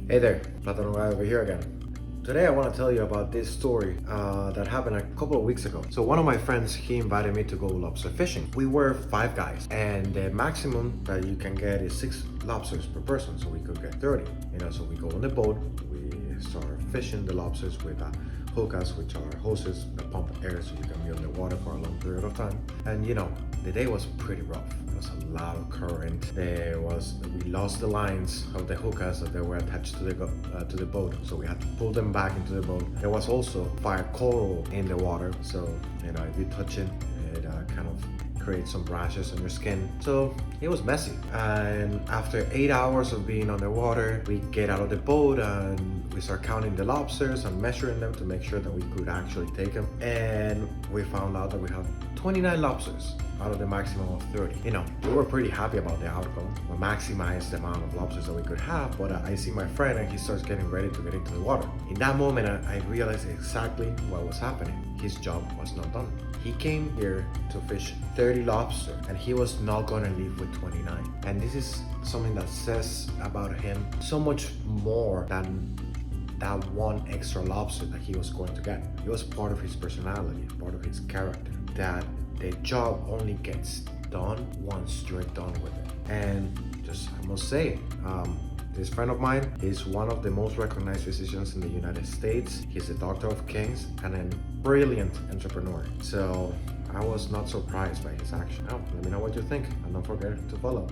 Hey there, Platano guy over here again. Today I want to tell you about this story that happened a couple of weeks ago. So one of my friends, he invited me to go lobster fishing. We were 5 guys and the maximum that you can get is 6 lobsters per person. So we could get 30, so we go on the boat, we start fishing the lobsters with hookahs, which are hoses that pump air so you can be on the water for a long period of time. And the day was pretty rough. There was a lot of current. We lost the lines of the hookahs that they were attached to the boat, so we had to pull them back into the boat. There was also fire coral in the water, so if you touch it, it kind of create some rashes on your skin. So it was messy. And after 8 hours of being underwater, we get out of the boat and we start counting the lobsters and measuring them to make sure that we could actually take them. And we found out that we have 29 lobsters out of the maximum of 30. We were pretty happy about the outcome. We maximized the amount of lobsters that we could have, but I see my friend and he starts getting ready to get into the water. In that moment, I realized exactly what was happening. His job was not done. He came here to fish 30 lobster and he was not gonna leave with 29. And this is something that says about him so much more than that one extra lobster that he was going to get. It was part of his personality, part of his character, that the job only gets done once you're done with it. And I must say, this friend of mine is one of the most recognized physicians in the United States. He's a doctor of kings and a brilliant entrepreneur. So I was not surprised by his action. Let me know what you think and don't forget to follow.